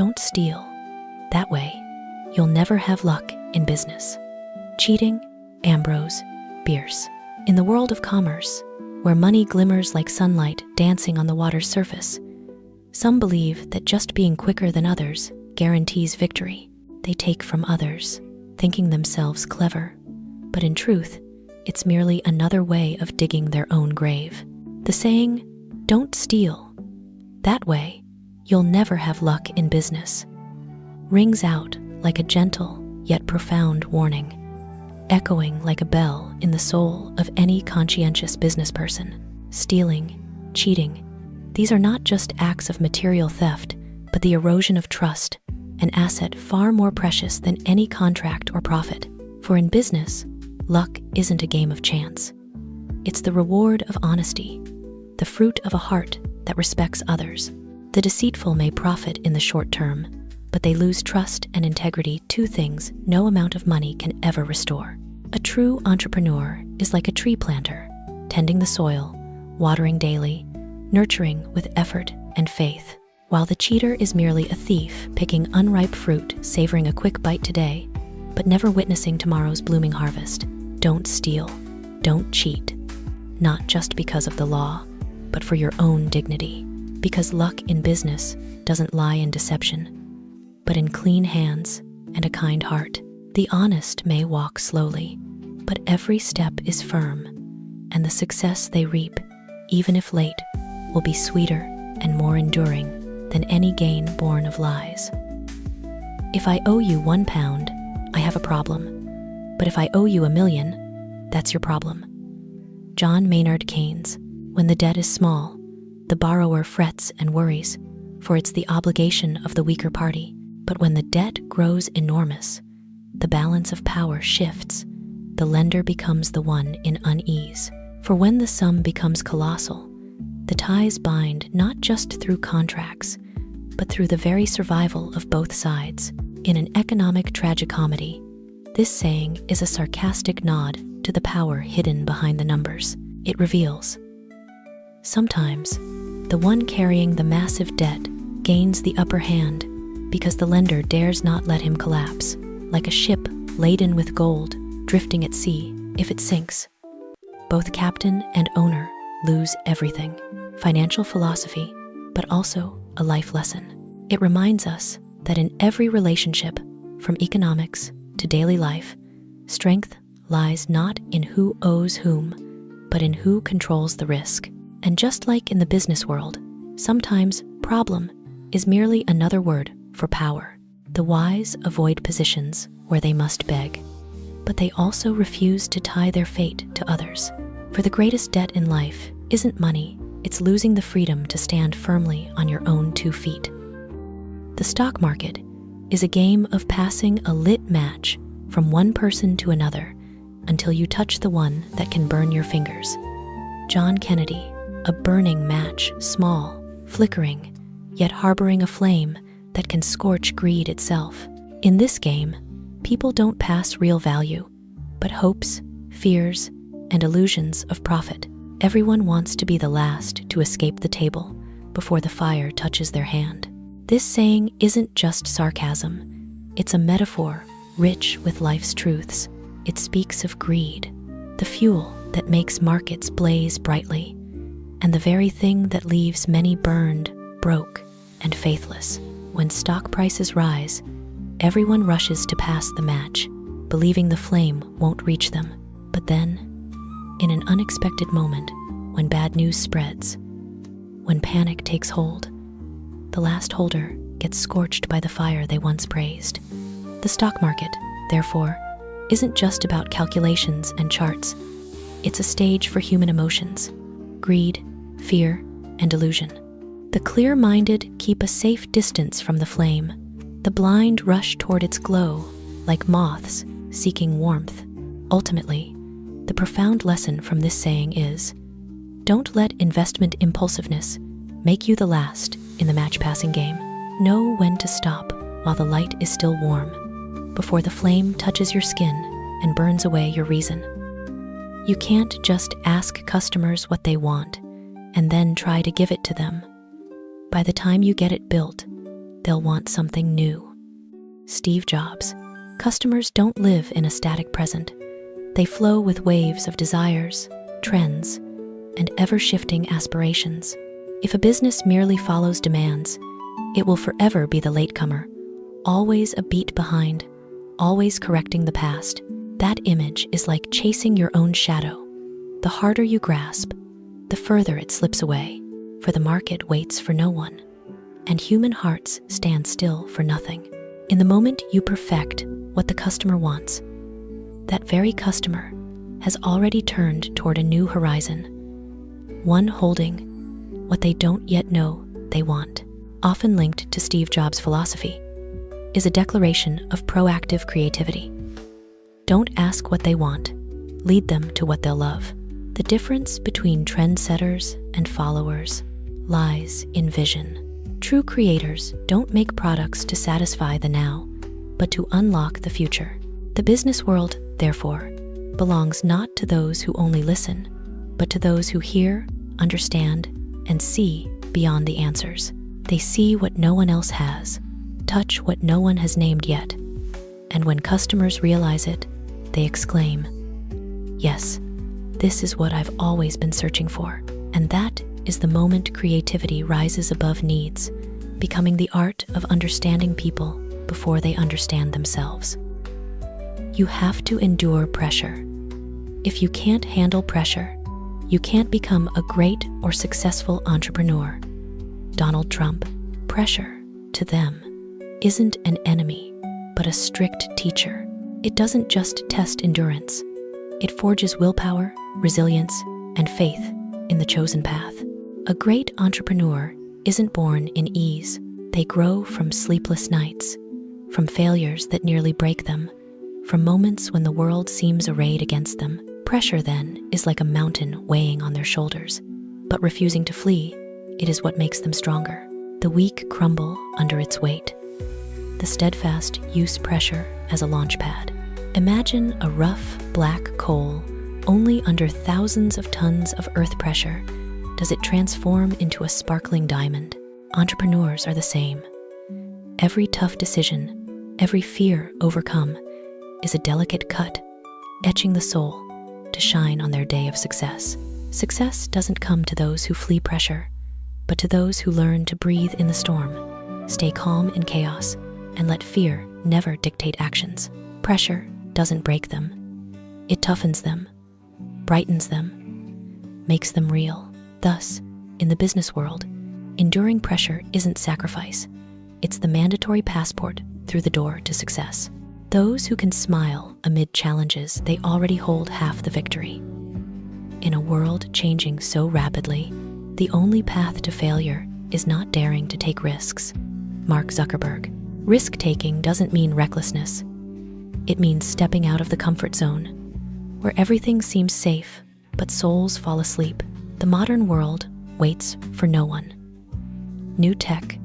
Don't steal. That way, you'll never have luck in business. Cheating, Ambrose Bierce. In the world of commerce, where money glimmers like sunlight dancing on the water's surface, some believe that just being quicker than others guarantees victory. They take from others, thinking themselves clever, but in truth, it's merely another way of digging their own grave. The saying, "Don't steal. That way, you'll never have luck in business," rings out like a gentle yet profound warning, echoing like a bell in the soul of any conscientious business person. Stealing, cheating, these are not just acts of material theft, but the erosion of trust, an asset far more precious than any contract or profit. For in business, luck isn't a game of chance. It's the reward of honesty, the fruit of a heart that respects others. The deceitful may profit in the short term, but they lose trust and integrity, two things no amount of money can ever restore. A true entrepreneur is like a tree planter, tending the soil, watering daily, nurturing with effort and faith, while the cheater is merely a thief picking unripe fruit, savoring a quick bite today, but never witnessing tomorrow's blooming harvest. Don't steal, don't cheat, not just because of the law, but for your own dignity, because luck in business doesn't lie in deception, but in clean hands and a kind heart. The honest may walk slowly, but every step is firm, and the success they reap, even if late, will be sweeter and more enduring than any gain born of lies. If I owe you £1, I have a problem, but if I owe you $1,000,000, that's your problem. John Maynard Keynes. When the debt is small, the borrower frets and worries, for it's the obligation of the weaker party. But when the debt grows enormous, the balance of power shifts. The lender becomes the one in unease. For when the sum becomes colossal, the ties bind not just through contracts, but through the very survival of both sides. In an economic tragicomedy, this saying is a sarcastic nod to the power hidden behind the numbers. It reveals, sometimes, the one carrying the massive debt gains the upper hand because the lender dares not let him collapse, like a ship laden with gold drifting at sea. If it sinks, both captain and owner lose everything. Financial philosophy, but also a life lesson. It reminds us that in every relationship, from economics to daily life, strength lies not in who owes whom, but in who controls the risk. And just like in the business world, sometimes problem is merely another word for power. The wise avoid positions where they must beg, but they also refuse to tie their fate to others. For the greatest debt in life isn't money, it's losing the freedom to stand firmly on your own 2 feet. The stock market is a game of passing a lit match from one person to another until you touch the one that can burn your fingers. John Kennedy, a burning match, small, flickering, yet harboring a flame that can scorch greed itself. In this game, people don't pass real value, but hopes, fears, and illusions of profit. Everyone wants to be the last to escape the table before the fire touches their hand. This saying isn't just sarcasm, it's a metaphor rich with life's truths. It speaks of greed, the fuel that makes markets blaze brightly, and the very thing that leaves many burned, broke, and faithless. When stock prices rise, everyone rushes to pass the match, believing the flame won't reach them. But then, in an unexpected moment, when bad news spreads, when panic takes hold, the last holder gets scorched by the fire they once praised. The stock market, therefore, isn't just about calculations and charts. It's a stage for human emotions, greed, fear, and illusion. The clear-minded keep a safe distance from the flame. The blind rush toward its glow, like moths seeking warmth. Ultimately, the profound lesson from this saying is, don't let investment impulsiveness make you the last in the match-passing game. Know when to stop while the light is still warm, before the flame touches your skin and burns away your reason. You can't just ask customers what they want and then try to give it to them. By the time you get it built, they'll want something new. Steve Jobs. Customers don't live in a static present. They flow with waves of desires, trends, and ever-shifting aspirations. If a business merely follows demands, it will forever be the latecomer, always a beat behind, always correcting the past. That image is like chasing your own shadow. The harder you grasp, the further it slips away, for the market waits for no one, and human hearts stand still for nothing. In the moment you perfect what the customer wants, that very customer has already turned toward a new horizon, one holding what they don't yet know they want. Often linked to Steve Jobs' philosophy is a declaration of proactive creativity. Don't ask what they want, lead them to what they'll love. The difference between trendsetters and followers lies in vision. True creators don't make products to satisfy the now, but to unlock the future. The business world, therefore, belongs not to those who only listen, but to those who hear, understand, and see beyond the answers. They see what no one else has, touch what no one has named yet, and when customers realize it, they exclaim, "Yes, this is what I've always been searching for." And that is the moment creativity rises above needs, becoming the art of understanding people before they understand themselves. You have to endure pressure. If you can't handle pressure, you can't become a great or successful entrepreneur. Donald Trump. Pressure, to them, isn't an enemy, but a strict teacher. It doesn't just test endurance. It forges willpower, resilience, and faith in the chosen path. A great entrepreneur isn't born in ease. They grow from sleepless nights, from failures that nearly break them, from moments when the world seems arrayed against them. Pressure, then, is like a mountain weighing on their shoulders, but refusing to flee, it is what makes them stronger. The weak crumble under its weight. The steadfast use pressure as a launch pad. Imagine a rough, black coal. Only under thousands of tons of earth pressure does it transform into a sparkling diamond. Entrepreneurs are the same. Every tough decision, every fear overcome, is a delicate cut, etching the soul to shine on their day of success. Success doesn't come to those who flee pressure, but to those who learn to breathe in the storm, stay calm in chaos, and let fear never dictate actions. Pressure doesn't break them. It toughens them, brightens them, makes them real. Thus, in the business world, enduring pressure isn't sacrifice. It's the mandatory passport through the door to success. Those who can smile amid challenges, they already hold half the victory. In a world changing so rapidly, the only path to failure is not daring to take risks. Mark Zuckerberg. Risk-taking doesn't mean recklessness. It means stepping out of the comfort zone, where everything seems safe, but souls fall asleep. The modern world waits for no one. New tech,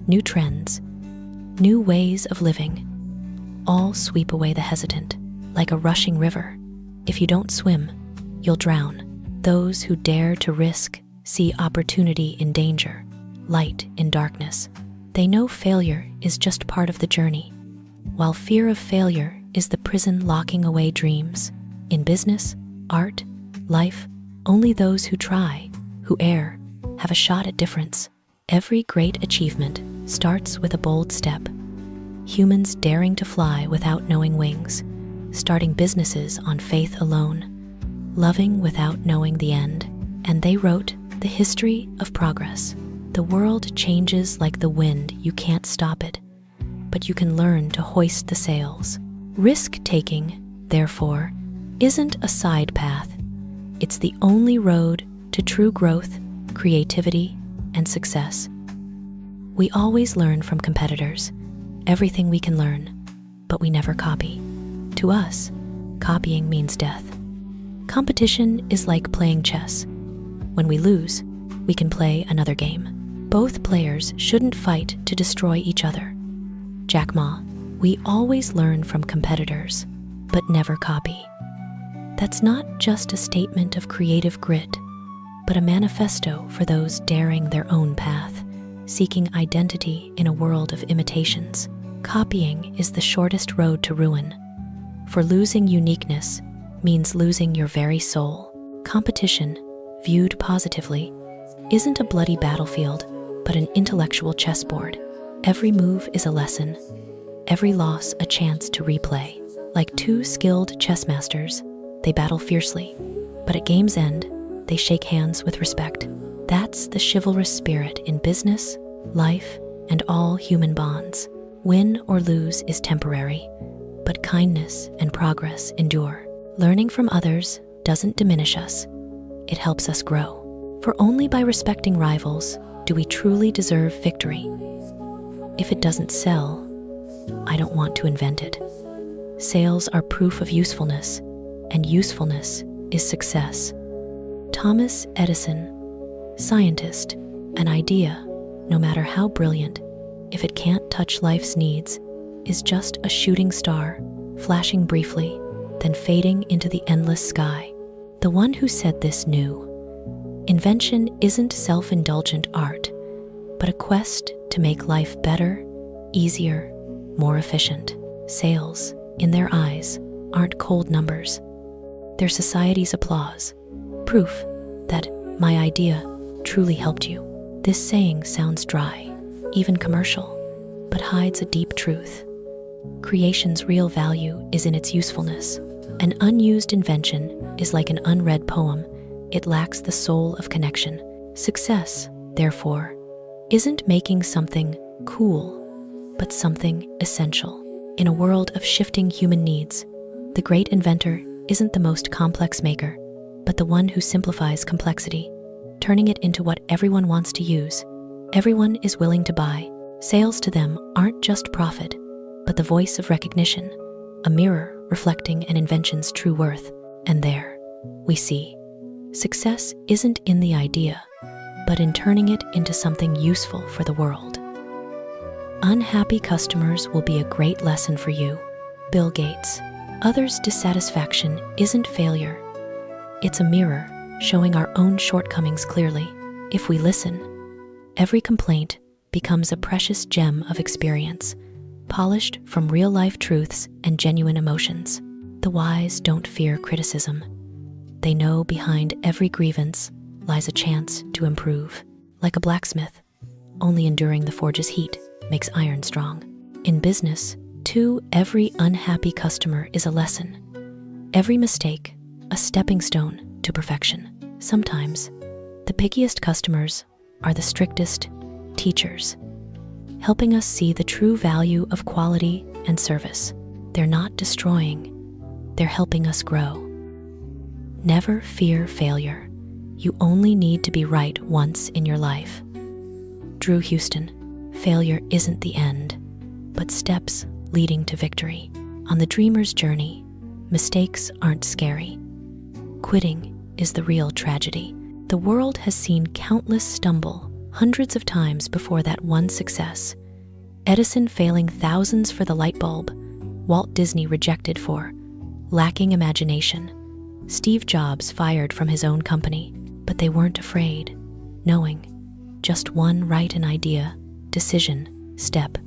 new trends, new ways of living, all sweep away the hesitant. Like a rushing river, if you don't swim, you'll drown. Those who dare to risk see opportunity in danger, light in darkness. They know failure is just part of the journey, while fear of failure is the prison locking away dreams. In business, art, life, only those who try, who err, have a shot at difference. Every great achievement starts with a bold step. Humans daring to fly without knowing wings, starting businesses on faith alone, loving without knowing the end. And they wrote the history of progress. The world changes like the wind. You can't stop it, but you can learn to hoist the sails. Risk-taking, therefore, isn't a side path. It's the only road to true growth, creativity, and success. We always learn from competitors, everything we can learn, but we never copy. To us, copying means death. Competition is like playing chess. When we lose, we can play another game. Both players shouldn't fight to destroy each other. Jack Ma. We always learn from competitors, but never copy. That's not just a statement of creative grit, but a manifesto for those daring their own path, seeking identity in a world of imitations. Copying is the shortest road to ruin, for losing uniqueness means losing your very soul. Competition, viewed positively, isn't a bloody battlefield, but an intellectual chessboard. Every move is a lesson, every loss a chance to replay. Like two skilled chess masters, they battle fiercely, but at game's end, they shake hands with respect. That's the chivalrous spirit in business, life, and all human bonds. Win or lose is temporary, but kindness and progress endure. Learning from others doesn't diminish us, it helps us grow. For only by respecting rivals do we truly deserve victory. If it doesn't sell, I don't want to invent it. Sales are proof of usefulness, and usefulness is success. Thomas Edison, scientist, an idea, no matter how brilliant, if it can't touch life's needs, is just a shooting star, flashing briefly, then fading into the endless sky. The one who said this knew. Invention isn't self-indulgent art, but a quest to make life better, easier, more efficient. Sales, in their eyes, aren't cold numbers. They're society's applause, proof that my idea truly helped you. This saying sounds dry, even commercial, but hides a deep truth. Creation's real value is in its usefulness. An unused invention is like an unread poem. It lacks the soul of connection. Success, therefore, isn't making something cool, but something essential. In a world of shifting human needs, the great inventor isn't the most complex maker, but the one who simplifies complexity, turning it into what everyone wants to use, everyone is willing to buy. Sales to them aren't just profit, but the voice of recognition, a mirror reflecting an invention's true worth. And there, we see, success isn't in the idea, but in turning it into something useful for the world. Unhappy customers will be a great lesson for you. Bill Gates. Others' dissatisfaction isn't failure. It's a mirror showing our own shortcomings clearly. If we listen, every complaint becomes a precious gem of experience, polished from real-life truths and genuine emotions. The wise don't fear criticism. They know behind every grievance lies a chance to improve. Like a blacksmith, only enduring the forge's heat makes iron strong. In business, too, every unhappy customer is a lesson. Every mistake, a stepping stone to perfection. Sometimes, the pickiest customers are the strictest teachers, helping us see the true value of quality and service. They're not destroying, they're helping us grow. Never fear failure. You only need to be right once in your life. Drew Houston, failure isn't the end, but steps leading to victory. On the dreamer's journey, mistakes aren't scary. Quitting is the real tragedy. The world has seen countless stumble hundreds of times before that one success. Edison failing thousands for the light bulb, Walt Disney rejected for lacking imagination, Steve Jobs fired from his own company, but they weren't afraid, knowing just one right idea, decision, step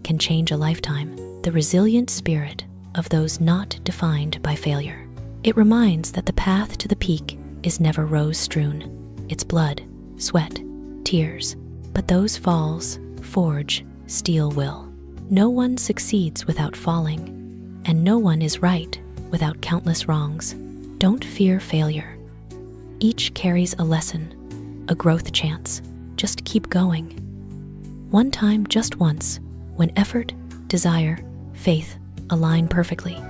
can change a lifetime. The resilient spirit of those not defined by failure. It reminds that the path to the peak is never rose-strewn. It's blood, sweat, tears, but those falls forge steel will. No one succeeds without falling, and no one is right without countless wrongs. Don't fear failure. Each carries a lesson, a growth chance. Just keep going. One time, just once, when effort, desire, faith align perfectly,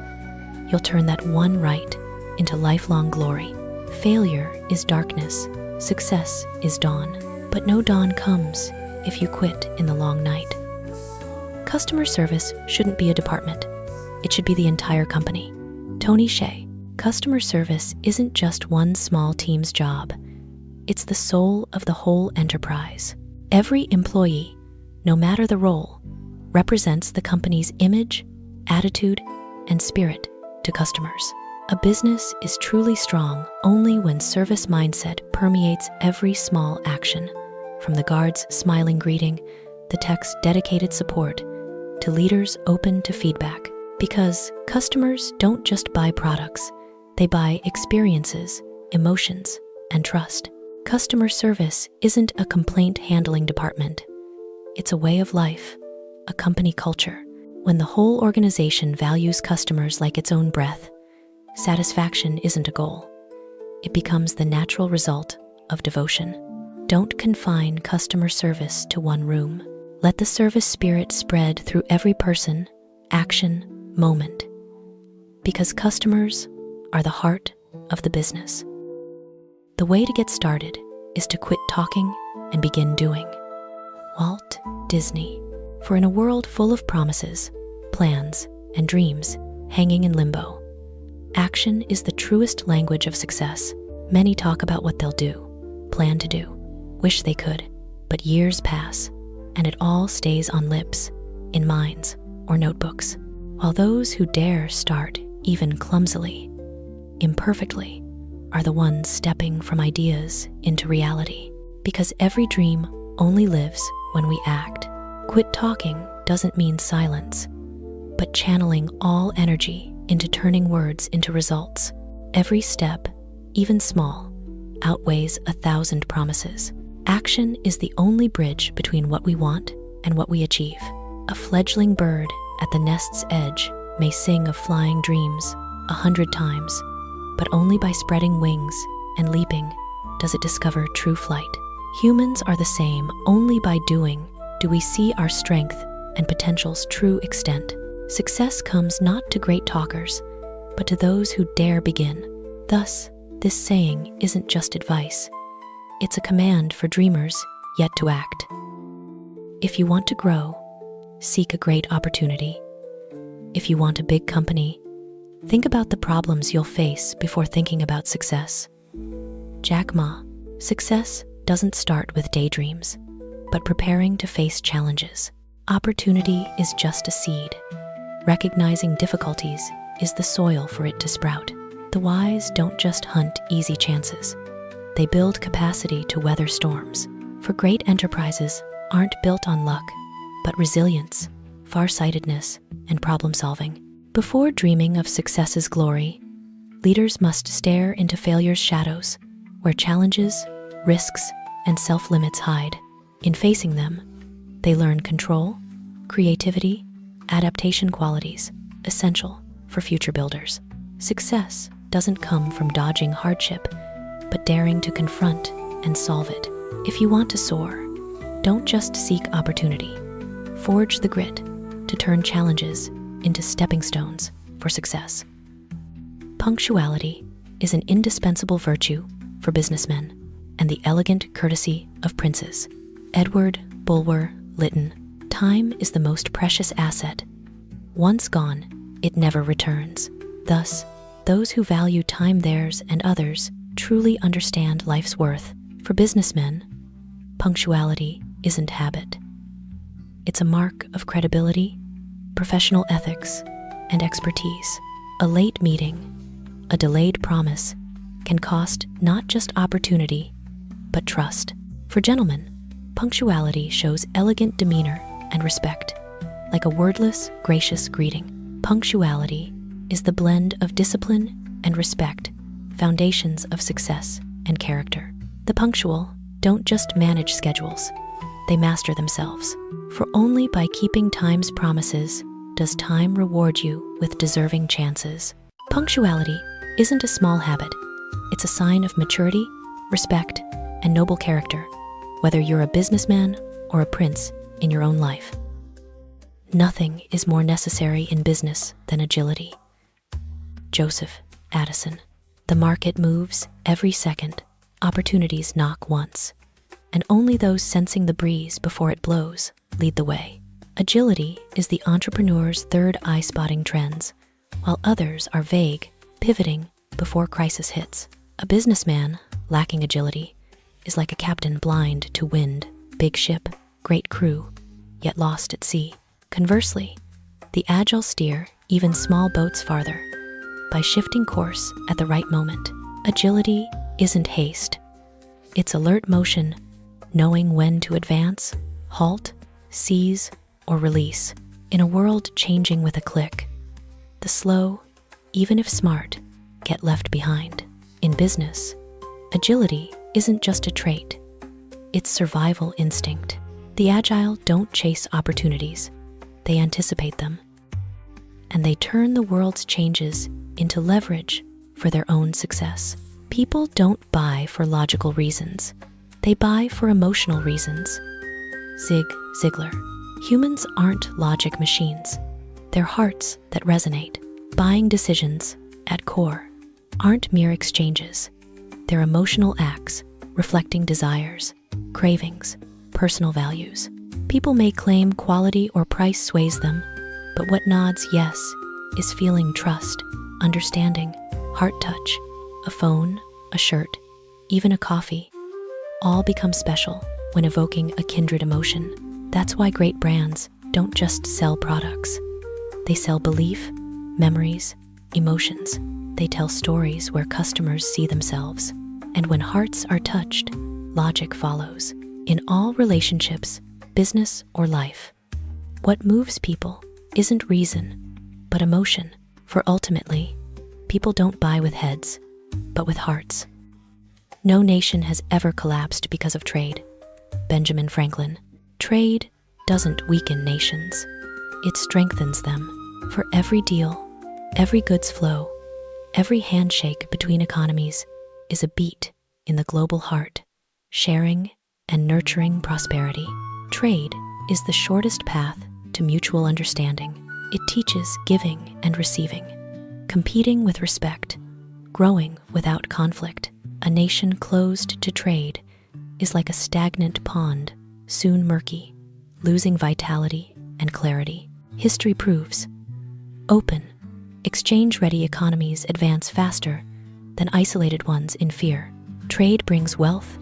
you'll turn that one right into lifelong glory. Failure is darkness, success is dawn, but no dawn comes if you quit in the long night. Customer service shouldn't be a department. It should be the entire company. Tony Hsieh, customer service isn't just one small team's job. It's the soul of the whole enterprise. Every employee, no matter the role, represents the company's image, attitude, and spirit to customers. A business is truly strong only when service mindset permeates every small action, from the guard's smiling greeting, the tech's dedicated support, to leaders open to feedback. Because customers don't just buy products, they buy experiences, emotions, and trust. Customer service isn't a complaint handling department. It's a way of life, a company culture. When the whole organization values customers like its own breath, satisfaction isn't a goal. It becomes the natural result of devotion. Don't confine customer service to one room. Let the service spirit spread through every person, action, moment. Because customers are the heart of the business. The way to get started is to quit talking and begin doing. Walt Disney. For in a world full of promises, plans, and dreams hanging in limbo, action is the truest language of success. Many talk about what they'll do, plan to do, wish they could, but years pass, and it all stays on lips, in minds, or notebooks. While those who dare start, even clumsily, imperfectly, are the ones stepping from ideas into reality. Because every dream only lives when we act. Quit talking doesn't mean silence, but channeling all energy into turning words into results. Every step, even small, outweighs 1,000 promises. Action is the only bridge between what we want and what we achieve. A fledgling bird at the nest's edge may sing of flying dreams 100 times, but only by spreading wings and leaping does it discover true flight. Humans are the same. Only by doing do we see our strength and potential's true extent. Success comes not to great talkers, but to those who dare begin. Thus, this saying isn't just advice. It's a command for dreamers yet to act. If you want to grow, seek a great opportunity. If you want a big company, think about the problems you'll face before thinking about success. Jack Ma. Success doesn't start with daydreams, but preparing to face challenges. Opportunity is just a seed. Recognizing difficulties is the soil for it to sprout. The wise don't just hunt easy chances. They build capacity to weather storms. For great enterprises aren't built on luck, but resilience, farsightedness, and problem solving. Before dreaming of success's glory, leaders must stare into failure's shadows, where challenges, risks, and self-limits hide. In facing them, they learn control, creativity, adaptation qualities, essential for future builders. Success doesn't come from dodging hardship, but daring to confront and solve it. If you want to soar, don't just seek opportunity. Forge the grit to turn challenges into stepping stones for success. Punctuality is an indispensable virtue for businessmen and the elegant courtesy of princes. Edward Bulwer Lytton. Time is the most precious asset. Once gone, it never returns. Thus, those who value time theirs and others truly understand life's worth. For businessmen, punctuality isn't habit. It's a mark of credibility, professional ethics, and expertise. A late meeting, a delayed promise, can cost not just opportunity, but trust. For gentlemen, punctuality shows elegant demeanor and respect, like a wordless, gracious greeting. Punctuality is the blend of discipline and respect, foundations of success and character. The punctual don't just manage schedules, they master themselves. For only by keeping time's promises does time reward you with deserving chances. Punctuality isn't a small habit. It's a sign of maturity, respect, and noble character, whether you're a businessman or a prince in your own life. Nothing is more necessary in business than agility. Joseph Addison. The market moves every second. Opportunities knock once, and only those sensing the breeze before it blows lead the way. Agility is the entrepreneur's third eye spotting trends, while others are vague, pivoting before crisis hits. A businessman lacking agility is like a captain blind to wind, big ship, great crew, yet lost at sea. Conversely, the agile steer even small boats farther by shifting course at the right moment. Agility isn't haste. It's alert motion, knowing when to advance, halt, seize, or release. In a world changing with a click, the slow, even if smart, get left behind. In business, agility isn't just a trait, it's survival instinct. The agile don't chase opportunities, they anticipate them. And they turn the world's changes into leverage for their own success. People don't buy for logical reasons, they buy for emotional reasons. Zig Ziglar. Humans aren't logic machines, they're hearts that resonate. Buying decisions, at core, aren't mere exchanges. They're emotional acts reflecting desires, cravings, personal values. People may claim quality or price sways them, but what nods yes is feeling trust, understanding, heart touch. A phone, a shirt, even a coffee, all become special when evoking a kindred emotion. That's why great brands don't just sell products. They sell belief, memories, emotions. They tell stories where customers see themselves. And when hearts are touched, logic follows. In all relationships, business or life, what moves people isn't reason, but emotion. For ultimately, people don't buy with heads, but with hearts. No nation has ever collapsed because of trade. Benjamin Franklin. Trade doesn't weaken nations, it strengthens them. For every deal, every goods flow, every handshake between economies is a beat in the global heart, sharing and nurturing prosperity. Trade is the shortest path to mutual understanding. It teaches giving and receiving, competing with respect, growing without conflict. A nation closed to trade is like a stagnant pond, soon murky, losing vitality and clarity. History proves open, exchange-ready economies advance faster than isolated ones in fear. Trade brings wealth,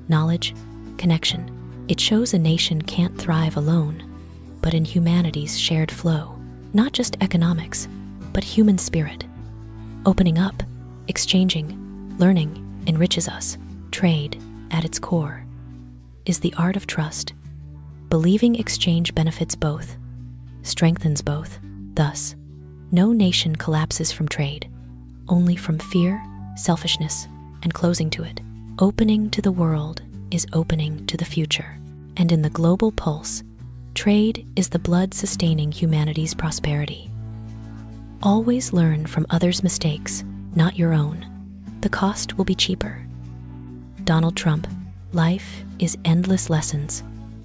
knowledge, connection. It shows a nation can't thrive alone, but in humanity's shared flow. Not just economics, but human spirit. Opening up, exchanging, learning enriches us. Trade, at its core, is the art of trust. Believing exchange benefits both, strengthens both. Thus, no nation collapses from trade, only from fear, selfishness, and closing to it. Opening to the world is opening to the future. And in the global pulse, trade is the blood sustaining humanity's prosperity. Always learn from others' mistakes, not your own. The cost will be cheaper. Donald Trump. Life is endless lessons,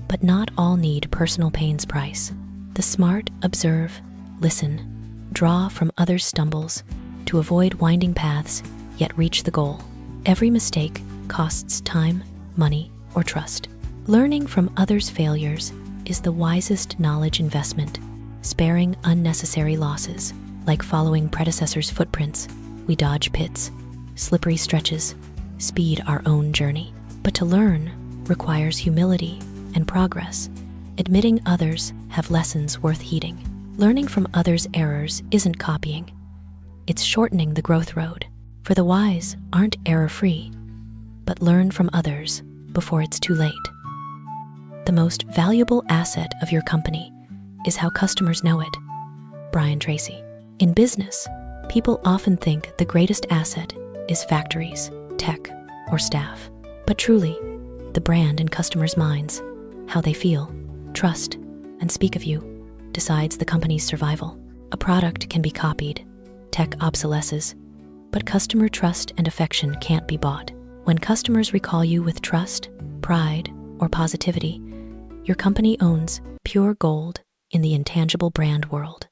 but not all need personal pain's price. The smart observe, listen, draw from others' stumbles to avoid winding paths, yet reach the goal. Every mistake costs time, money, or trust. Learning from others' failures is the wisest knowledge investment, sparing unnecessary losses. Like following predecessors' footprints, we dodge pits, slippery stretches, speed our own journey. But to learn requires humility and progress. Admitting others have lessons worth heeding. Learning from others' errors isn't copying, it's shortening the growth road. For the wise aren't error-free, but learn from others before it's too late. The most valuable asset of your company is how customers know it. Brian Tracy. In business, people often think the greatest asset is factories, tech, or staff. But truly, the brand in customers' minds, how they feel, trust, and speak of you, decides the company's survival. A product can be copied, tech obsolesces, but customer trust and affection can't be bought. When customers recall you with trust, pride, or positivity, your company owns pure gold in the intangible brand world.